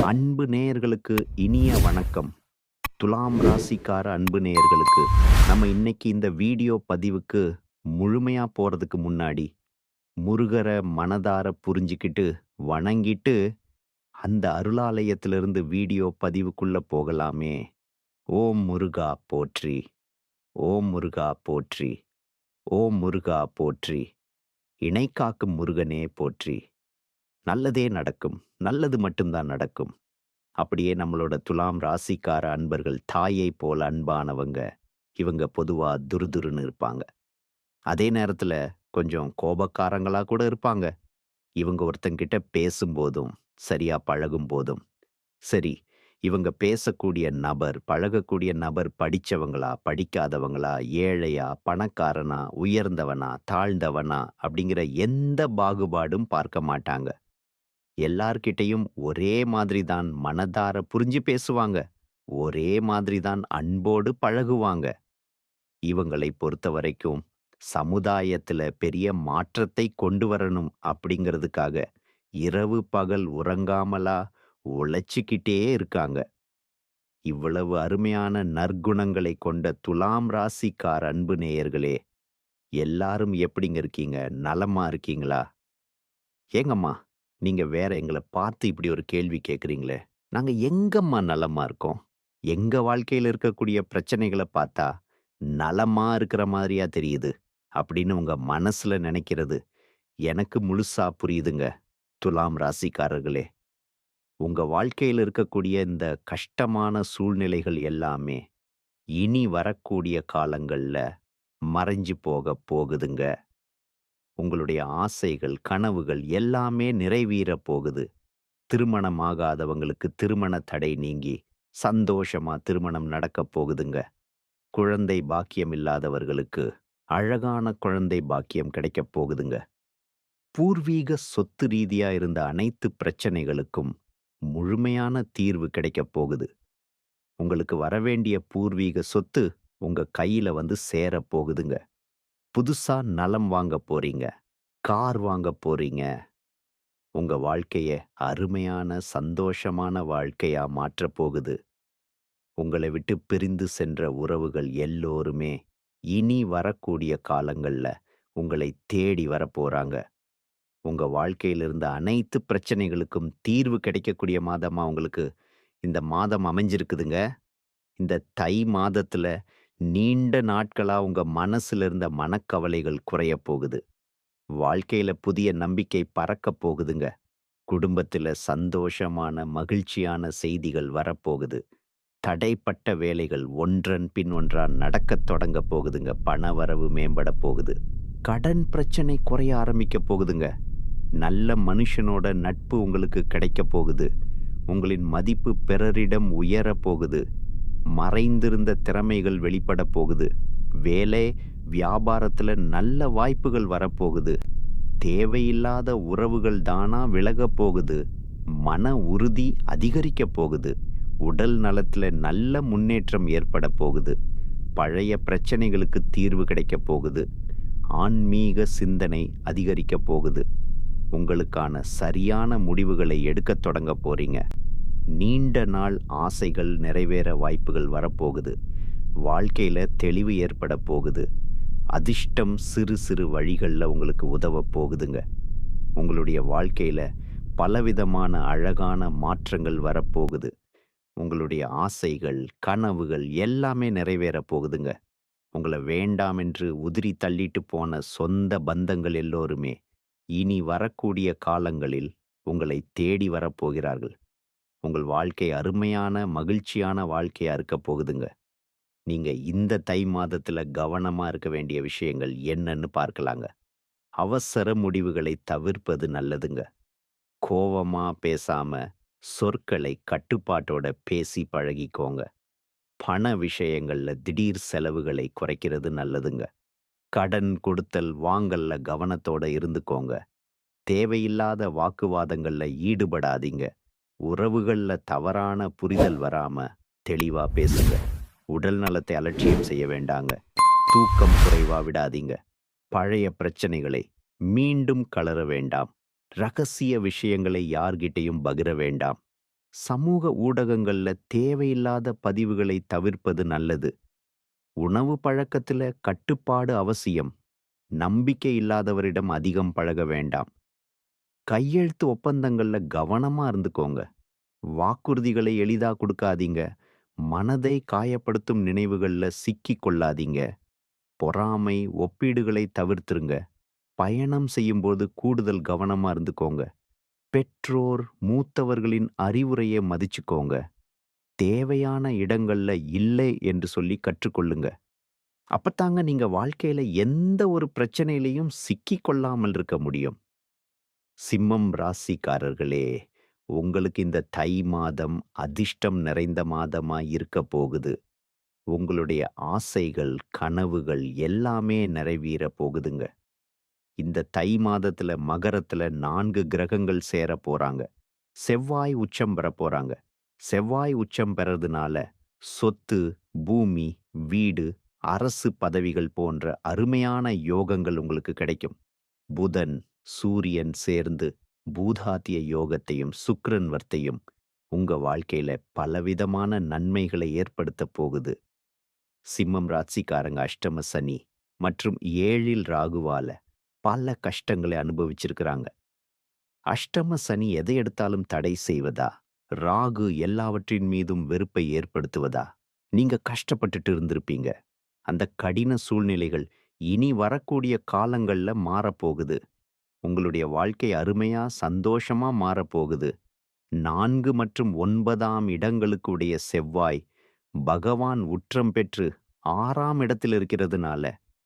அன்பு நேயர்களுக்கு இனிய வணக்கம். துலாம் ராசிக்கார அன்பு நேயர்களுக்கு, நம்ம இன்னைக்கு இந்த வீடியோ பதிவுக்கு முழுமையா போறதுக்கு முன்னாடி, முருகர மனதார புரிஞ்சுக்கிட்டு, வணங்கிட்டு, அந்த அருளாலயத்திலிருந்து வீடியோ பதிவுக்குள்ள போகலாமே. ஓம் முருகா போற்றி! ஓம் முருகா போற்றி! ஓம் முருகா போற்றி! இணை காக்கும் முருகனே போற்றி! நல்லதே நடக்கும். நல்லது மட்டும் தான் நடக்கும். அப்படியே நம்மளோட துலாம் ராசிக்கார அன்பர்கள் தாயை போல அன்பானவங்க. இவங்க பொதுவா துருதுருன்னு இருப்பாங்க. அதே நேரத்துல கொஞ்சம் கோபக்காரங்களா கூட இருப்பாங்க. இவங்க ஒருத்தங்கிட்ட பேசும்போதும், சரியா பழகும்போதும், சரி இவங்க பேசக்கூடிய நபர், பழகக்கூடிய நபர் படிச்சவங்களா, படிக்காதவங்களா, ஏழையா, பணக்காரனா, உயர்ந்தவனா, தாழ்ந்தவனா அப்படிங்கிற எந்த பாகுபாடும் பார்க்க மாட்டாங்க. எல்லார்கிட்டயும் ஒரே மாதிரி தான் மனதார புரிஞ்சு பேசுவாங்க. ஒரே மாதிரி தான் அன்போடு பழகுவாங்க. இவங்களை பொறுத்தவரைக்கும் சமுதாயத்துல பெரிய மாற்றத்தை கொண்டு வரணும் அப்படிங்கிறதுக்காக இரவு பகல் உறங்காமலா உழைச்சுக்கிட்டே இருக்காங்க. இவ்வளவு அருமையான நற்குணங்களை கொண்ட துலாம் ராசிக்கார அன்பு நேயர்களே, எல்லாரும் எப்படிங்க இருக்கீங்க? நலமா இருக்கீங்களா? ஏங்கம்மா, நீங்க வேற எங்கள பார்த்து இப்படி ஒரு கேள்வி கேட்கிறீங்களே! நாங்க எங்கம்மா நலமா இருக்கோம்? எங்க வாழ்க்கையில இருக்கக்கூடிய பிரச்சனைகள பார்த்தா, நலமா இருக்கிற மாதிரியா தெரியுது. அப்படின்னு உங்க மனசுல நெனைக்கிறது, எனக்கு முழுசா புரியுதுங்க. துலாம் ராசிக்காரர்களே! உங்க வாழ்க்கையில இருக்கக்கூடிய இந்த கஷ்டமான சூழ்நிலைகள் எல்லாமே, இனி வரக்கூடிய காலங்கள்ல மறைஞ்சு போகப் போகுதுங்க. உங்களுடைய ஆசைகள், கனவுகள் எல்லாமே நிறைவேறப் போகுது. திருமணமாகாதவங்களுக்கு திருமண தடை நீங்கி, சந்தோஷமா திருமணம் நடக்கப் போகுதுங்க. குழந்தை பாக்கியம் இல்லாதவர்களுக்கு, அழகான குழந்தை பாக்கியம் கிடைக்கப் போகுதுங்க. பூர்வீக சொத்து ரீதியா இருந்த அனைத்து பிரச்சனைகளுக்கும் முழுமையான தீர்வு கிடைக்கப் போகுது. உங்களுக்கு வரவேண்டிய பூர்வீக சொத்து உங்க கையில வந்து சேரப் போகுதுங்க. புதுசா நலம் வாங்கப் போறீங்க. கார் வாங்கப் போறீங்க. உங்க வாழ்க்கைய அருமையான, சந்தோஷமான வாழ்க்கையா மாற்றப் போகுது. உங்கள விட்டு பிரிந்து சென்ற உறவுகள் எல்லோருமே, இனி வரக்கூடிய காலங்கள்ல உங்களை தேடி வரப்போறாங்க. உங்க வாழ்க்கையில இருந்த அனைத்து பிரச்சனைகளுக்கும் தீர்வு கிடைக்கக்கூடிய மாதமா உங்களுக்கு இந்த மாதம் அமைஞ்சிருக்குதுங்க. இந்த தை மாதத்துல நீண்ட நாட்களா உங்க மனசுல இருந்த மனக்கவலைகள் குறையப் போகுது. வாழ்க்கையில புதிய நம்பிக்கை பறக்கப் போகுதுங்க. குடும்பத்துல சந்தோஷமான, மகிழ்ச்சியான செய்திகள் வரப்போகுது. தடைப்பட்ட வேலைகள் ஒன்றன் பின் ஒன்றா நடக்கத் தொடங்கப் போகுதுங்க. பணவரவு மேம்படப் போகுது. கடன் பிரச்சனை குறைய ஆரம்பிக்கப் போகுதுங்க. நல்ல மனுஷனோட நட்பு உங்களுக்கு கிடைக்கப் போகுது. உங்களின் மதிப்பு பிறரிடம் உயரப் போகுது. மறைந்திருந்த திறமைகள் வெளிப்படப் போகுது. வேலை, வியாபாரத்துல நல்ல வாய்ப்புகள் வரப்போகுது. தேவையில்லாத உறவுகள் தானா விலகப் போகுது. மன உறுதி அதிகரிக்கப் போகுது. உடல் நலத்துல நல்ல முன்னேற்றம் ஏற்பட போகுது. பழைய பிரச்சனைகளுக்கு தீர்வு கிடைக்கப் போகுது. ஆன்மீக சிந்தனை அதிகரிக்கப் போகுது. உங்களுக்கான சரியான முடிவுகளை எடுக்கத் தொடங்க போறீங்க. நீண்ட நாள் ஆசைகள் நிறைவேற வாய்ப்புகள் வரப்போகுது. வாழ்க்கையில தெளிவு ஏற்பட போகுது. அதிர்ஷ்டம் சிறு சிறு வழிகள்ல உங்களுக்கு உதவப் போகுதுங்க. உங்களுடைய வாழ்க்கையில பலவிதமான அழகான மாற்றங்கள் வரப்போகுது. உங்களுடைய ஆசைகள், கனவுகள் எல்லாமே நிறைவேறப் போகுதுங்க. உங்கள வேண்டாம் என்று உதிரி தள்ளிட்டு போன சொந்த பந்தங்கள் எல்லோருமே, இனி வரக்கூடிய காலங்களில் உங்களை தேடி வரப்போகிறார்கள். உங்கள் வாழ்க்கை அருமையான, மகிழ்ச்சியான வாழ்க்கையா இருக்கப் போகுதுங்க. நீங்க இந்த தை மாதத்துல கவனமா இருக்க வேண்டிய விஷயங்கள் என்னன்னு பார்க்கலாங்க. அவசர முடிவுகளை தவிர்ப்பது நல்லதுங்க. கோவமா பேசாம, சொற்களை கட்டுப்பாட்டோட பேசி பழகிக்கோங்க. பண விஷயங்கள்ல திடீர் செலவுகளை குறைக்கிறது நல்லதுங்க. கடன் கொடுத்தல் வாங்கல்ல கவனத்தோட இருந்துக்கோங்க. தேவையில்லாத வாக்குவாதங்கள்ல ஈடுபடாதீங்க. உறவுகள்ல தவறான புரிதல் வராம தெளிவா பேசுங்க. உடல் நலத்தை அலட்சியம் செய்ய வேண்டாங்க. தூக்கம் குறைவா விடாதீங்க. பழைய பிரச்சனைகளை மீண்டும் கலர வேண்டாம். ரகசிய விஷயங்களை யார்கிட்டயும் பகிர வேண்டாம். சமூக ஊடகங்கள்ல தேவையில்லாத பதிவுகளை தவிர்ப்பது நல்லது. உணவு பழக்கத்துல கட்டுப்பாடு அவசியம். நம்பிக்கை இல்லாதவரிடம் அதிகம் பழக வேண்டாம். கையெழுத்து ஒப்பந்தங்கள்ல கவனமா இருந்துக்கோங்க. வாக்குறுதிகளை எளிதா குடுக்காதீங்க. மனதை காயப்படுத்தும் நினைவுகள்ல சிக்கிக் கொள்ளாதீங்க. பொறாமை, ஒப்பீடுகளை தவிர்த்துருங்க. பயணம் செய்யும்போது கூடுதல் கவனமா இருந்துக்கோங்க. பெற்றோர், மூத்தவர்களின் அறிவுரையை மதிச்சுக்கோங்க. தேவையான இடங்கள்ல இல்லை என்று சொல்லி கற்றுக்கொள்ளுங்க. அப்பத்தாங்க நீங்க வாழ்க்கையில எந்த ஒரு பிரச்சனையிலயும் சிக்கிக் கொள்ளாமல் இருக்க முடியும். சிம்மம் ராசிக்காரர்களே, உங்களுக்கு இந்த தை மாதம் அதிர்ஷ்டம் நிறைந்த மாதமா இருக்க போகுது. உங்களுடைய ஆசைகள், கனவுகள் எல்லாமே நிறைவேற போகுதுங்க. இந்த தை மாதத்துல மகரத்துல 4 கிரகங்கள் சேரப் போறாங்க. செவ்வாய் உச்சம் பெறப் போறாங்க. செவ்வாய் உச்சம் பெறதுனால சொத்து, பூமி, வீடு, அரசு பதவிகள் போன்ற அருமையான யோகங்கள் உங்களுக்கு கிடைக்கும். புதன், சூரியன் சேர்ந்து பூதாத்திய யோகத்தையும், சுக்கிரன் வர்த்தையும் உங்க வாழ்க்கையில பலவிதமான நன்மைகளை ஏற்படுத்தப் போகுது. சிம்மம் ராசிக்காரங்க அஷ்டம சனி மற்றும் 7ல் ராகுவால பல கஷ்டங்களை அனுபவிச்சிருக்கிறாங்க. அஷ்டம சனி எதை எடுத்தாலும் தடை செய்வதா? ராகு எல்லாவற்றின் மீதும் வெறுப்பை ஏற்படுத்துவதா? நீங்க கஷ்டப்பட்டுட்டு இருந்திருப்பீங்க. அந்த கடின சூழ்நிலைகள் இனி வரக்கூடிய காலங்கள்ல மாறப்போகுது. உங்களுடைய வாழ்க்கை அருமையா, சந்தோஷமா மாறப்போகுது. 4 மற்றும் 9ஆம் இடங்களுக்கு உடைய செவ்வாய், பகவான் உற்றம் பெற்று 6ஆம் இடத்தில் இருக்கிறதுனால,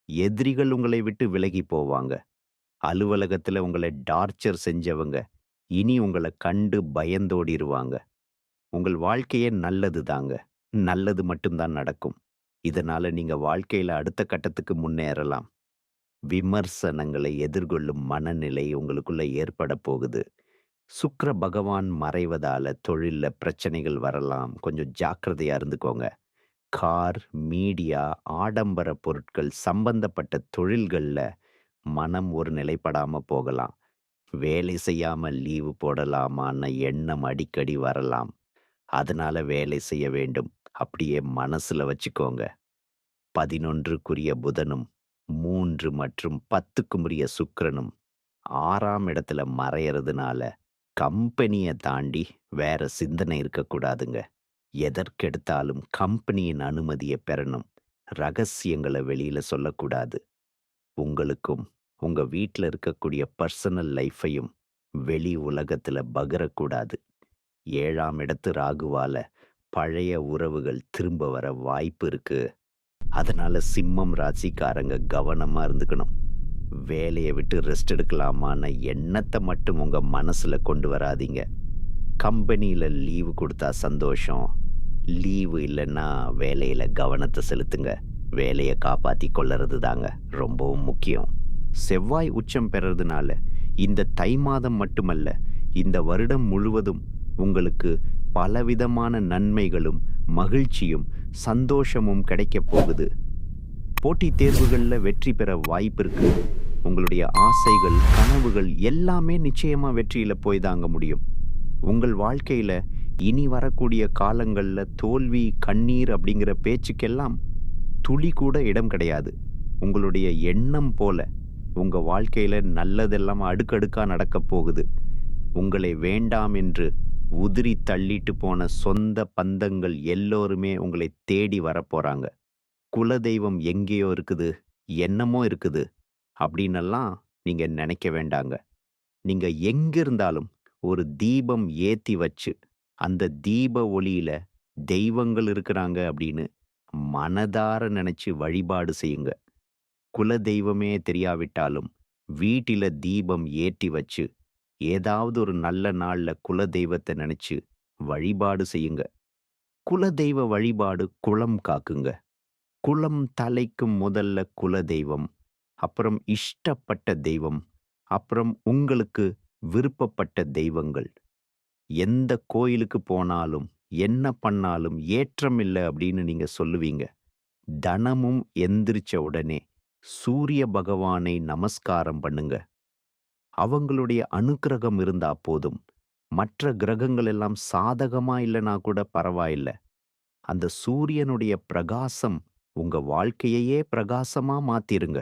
எதிரிகள் உங்களை விட்டு விலகி போவாங்க. அலுவலகத்துல உங்கள டார்ச்சர் செஞ்சவங்க, இனி உங்கள கண்டு பயந்தோடிருவாங்க. உங்கள் வாழ்க்கையே நல்லது தாங்க. நல்லது மட்டும் தான் நடக்கும். இதனால நீங்க வாழ்க்கையில அடுத்த கட்டத்துக்கு முன்னேறலாம். விமர்சனங்களை எதிர்கொள்ளும் மனநிலை உங்களுக்குள்ள ஏற்பட போகுது. சுக்கிர பகவான் மறைவதால தொழில்ல பிரச்சனைகள் வரலாம். கொஞ்சம் ஜாக்கிரதையா இருந்துக்கோங்க. கார், மீடியா, ஆடம்பர பொருட்கள் சம்பந்தப்பட்ட தொழில்கள்ல மனம் ஒரு நிலைப்படாம போகலாம். வேலை செய்யாம லீவு போடலாமான்னு எண்ணம் அடிக்கடி வரலாம். அதனால வேலை செய்ய வேண்டும். அப்படியே மனசுல வச்சுக்கோங்க. 11க்குரிய புதனும், 3 மற்றும் 10க்குரிய சுக்கிரனும் 6ஆம் இடத்துல மறையறதுனால, கம்பெனிய தாண்டி வேற சிந்தனை இருக்கக்கூடாதுங்க. எதற்கெடுத்தாலும் கம்பெனியின் அனுமதிய பெறணும். ரகசியங்கள வெளியில சொல்லக்கூடாது. உங்களுக்கும், உங்க வீட்ல இருக்கக்கூடிய பர்சனல் லைஃபையும் வெளி உலகத்துல பகிரக்கூடாது. 7ஆம் இடத்து ராகுவால பழைய உறவுகள் திரும்ப வர வாய்ப்பு இருக்கு. அதனால சிம்மம் ராசிக்காரங்க கவனமா இருந்துக்கணும். வேலைய விட்டு ரெஸ்ட் எடுக்கலாமான்னு எண்ணத்த மட்டும் உங்க மனசுல கொண்டு வராதீங்க. கம்பெனியில லீவு குடுத்தா சந்தோஷம். லீவு இல்லன்னா வேலையில கவனத்த செலுத்துங்க. வேலைய காப்பாத்திக் கொள்ளறது தாங்க ரொம்பவும் முக்கியம். செவ்வாய் உச்சம் பெறறதுனால இந்த தை மாதம் மட்டுமல்ல, இந்த வருடம் முழுவதும் உங்களுக்கு பலவிதமான நன்மைகளும், மகிழ்ச்சியும், சந்தோஷமும் கிடைக்கப் போகுது. போட்டித் தேர்வுகள்ல வெற்றி பெற வாய்ப்பு இருக்கு. உங்களுடைய ஆசைகள், கனவுகள் எல்லாமே நிச்சயமா வெற்றியில போய் தாங்க முடியும். உங்கள் வாழ்க்கையில இனி வரக்கூடிய காலங்கள்ல தோல்வி, கண்ணீர் அப்படிங்கிற பேச்சுக்கெல்லாம் துளி கூட இடம் கிடையாது. உங்களுடைய எண்ணம் போல உங்க வாழ்க்கையில நல்லதெல்லாம் அடுக்கடுக்கா நடக்கப் போகுது. உங்களை வேண்டாம் என்று உதிரி தள்ளிட்டு போன சொந்த பந்தங்கள் எல்லோருமே உங்களை தேடி வரப்போறாங்க. குலதெய்வம் எங்கேயோ இருக்குது, என்னமோ இருக்குது அப்படின்னெல்லாம் நீங்க நினைக்க வேண்டாங்க. நீங்க எங்க இருந்தாலும் ஒரு தீபம் ஏத்தி வச்சு, அந்த தீப ஒளியில தெய்வங்கள் இருக்கிறாங்க அப்படின்னு மனதார நினைச்சு வழிபாடு செய்யுங்க. குலதெய்வமே தெரியாவிட்டாலும் வீட்டில தீபம் ஏற்றி வச்சு, ஏதாவது ஒரு நல்ல நாள்ல குலதெய்வத்த நினைச்சு வழிபாடு செய்யுங்க. குலதெய்வ வழிபாடு குலம் காக்குங்க. குலம் தலைக்கும் முதல்ல குலதெய்வம், அப்புறம் இஷ்டப்பட்ட தெய்வம், அப்புறம் உங்களுக்கு விருப்பப்பட்ட தெய்வங்கள். எந்த கோயிலுக்கு போனாலும், என்ன பண்ணாலும் ஏற்றம் இல்ல அப்படின்னு நீங்க சொல்லுவீங்க. தனமும் எந்திரிச்ச உடனே சூரிய பகவானை நமஸ்காரம் பண்ணுங்க. அவங்களுடைய அனுக்கிரகம் இருந்தா போதும். மற்ற கிரகங்கள் எல்லாம் சாதகமா இல்லைனா கூட பரவாயில்ல. அந்த சூரியனுடைய பிரகாசம் உங்க வாழ்க்கையையே பிரகாசமா மாத்திருங்க.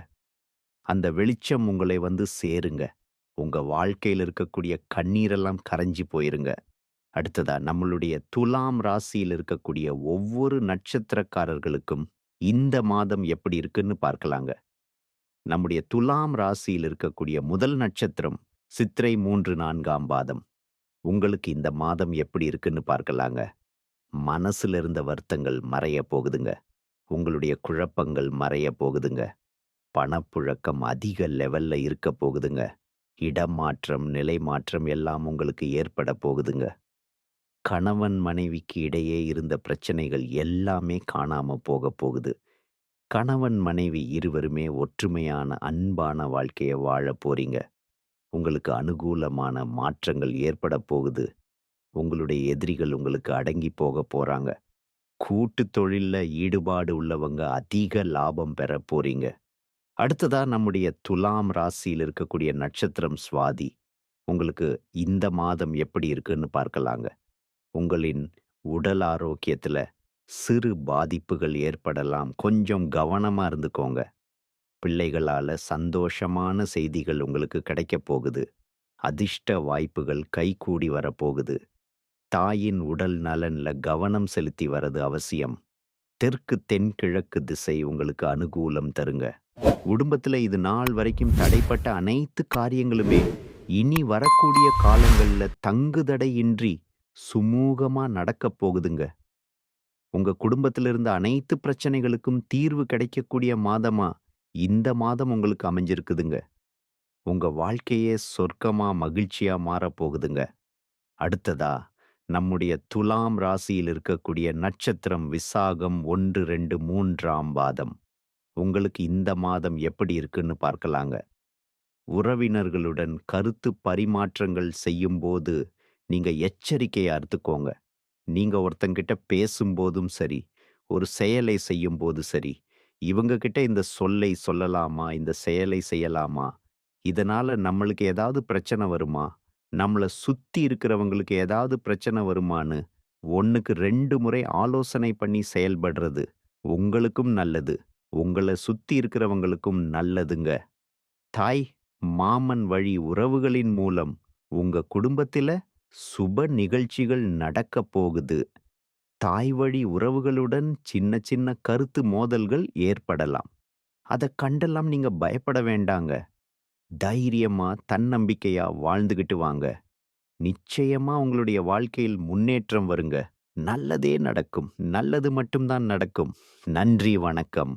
அந்த வெளிச்சம் உங்களை வந்து சேருங்க. உங்க வாழ்க்கையில இருக்கக்கூடிய கண்ணீரெல்லாம் கரைஞ்சு போயிருங்க. அடுத்ததா நம்மளுடைய துலாம் ராசியில் இருக்கக்கூடிய ஒவ்வொரு நட்சத்திரக்காரர்களுக்கும் இந்த மாதம் எப்படி இருக்குன்னு பார்க்கலாங்க. நம்முடைய துலாம் ராசியில் இருக்கக்கூடிய முதல் நட்சத்திரம் சித்திரை 3, 4ஆம் பாதம். உங்களுக்கு இந்த மாதம் எப்படி இருக்குன்னு பார்க்கலாங்க. மனசுல இருந்த வருத்தங்கள் மறைய போகுதுங்க. உங்களுடைய குழப்பங்கள் மறைய போகுதுங்க. பணப்புழக்கம் அதிக லெவல்ல இருக்க போகுதுங்க. இடமாற்றம், நிலை மாற்றம் எல்லாம் உங்களுக்கு ஏற்பட போகுதுங்க. கணவன் மனைவிக்கு இடையே இருந்த பிரச்சனைகள் எல்லாமே காணாம போக போகுது. கணவன் மனைவி இருவருமே ஒற்றுமையான அன்பான வாழ்க்கைய வாழப் போறீங்க. உங்களுக்கு அனுகூலமான மாற்றங்கள் ஏற்பட போகுது. உங்களுடைய எதிரிகள் உங்களுக்கு அடங்கி போக போறாங்க. கூட்டு தொழில்ல ஈடுபாடு உள்ளவங்க அதிக லாபம் பெற போறீங்க. அடுத்ததா நம்முடைய துலாம் ராசியில் இருக்கக்கூடிய நட்சத்திரம் சுவாதி. உங்களுக்கு இந்த மாதம் எப்படி இருக்குன்னு பார்க்கலாங்க. உங்களின் உடல் ஆரோக்கியத்துல சிறு பாதிப்புகள் ஏற்படலாம். கொஞ்சம் கவனமா இருந்துக்கோங்க. பிள்ளைகளால சந்தோஷமான செய்திகள் உங்களுக்கு கிடைக்கப் போகுது. அதிர்ஷ்ட வாய்ப்புகள் கைகூடி வரப்போகுது. தாயின் உடல் நலன்ல கவனம் செலுத்தி வர்றது அவசியம். தெற்கு தென்கிழக்கு திசை உங்களுக்கு அனுகூலம் தருங்க. குடும்பத்துல இது நாள் வரைக்கும் தடைப்பட்ட அனைத்து காரியங்களுமே இனி வரக்கூடிய காலங்கள்ல தங்குதடையின்றி சுமூகமா நடக்கப் போகுதுங்க. உங்க குடும்பத்துல இருந்த அனைத்து பிரச்சனைகளுக்கும் தீர்வு கிடைக்கக்கூடிய மாதமா இந்த மாதம் உங்களுக்கு அமைஞ்சிருக்குதுங்க. உங்க வாழ்க்கையே சொர்க்கமா மகிழ்ச்சியா மாறப் போகுதுங்க. அடுத்ததா நம்முடைய துலாம் ராசியில் இருக்கக்கூடிய நட்சத்திரம் விசாகம் 1, 2, 3ஆம் பாதம். உங்களுக்கு இந்த மாதம் எப்படி இருக்குன்னு பார்க்கலாங்க. உறவினர்களுடன் கருத்து பரிமாற்றங்கள் செய்யும்போது நீங்க எச்சரிக்கையா இருந்துக்கோங்க. நீங்க ஒருத்தங்கிட்ட பேசும்போதும் சரி, ஒரு செயலை செய்யும்போது சரி, இவங்க கிட்ட இந்த சொல்லை சொல்லலாமா? இந்த செயலை செய்யலாமா? இதனால நம்மளுக்கு ஏதாவது பிரச்சனை வருமா? நம்மள சுத்தி இருக்கிறவங்களுக்கு ஏதாவது பிரச்சனை வருமான்னு 1க்கு 2 முறை ஆலோசனை பண்ணி செயல்படுறது உங்களுக்கும் நல்லது. உங்கள சுத்தி இருக்கிறவங்களுக்கும் நல்லதுங்க. தாய், மாமன் வழி உறவுகளின் மூலம் உங்க குடும்பத்தில சுப நிகழ்ச்சிகள் நடக்கப் போகுது. தாய் வழி உறவுகளுடன் சின்ன சின்ன கருத்து மோதல்கள் ஏற்படலாம். அத கண்டெல்லாம் நீங்க பயப்பட வேண்டாங்க. தைரியமா, தன்னம்பிக்கையா வாழ்ந்துகிட்டு வாங்க. நிச்சயமா உங்களுடைய வாழ்க்கையில் முன்னேற்றம் வருங்க. நல்லதே நடக்கும். நல்லது மட்டும் தான் நடக்கும். நன்றி, வணக்கம்.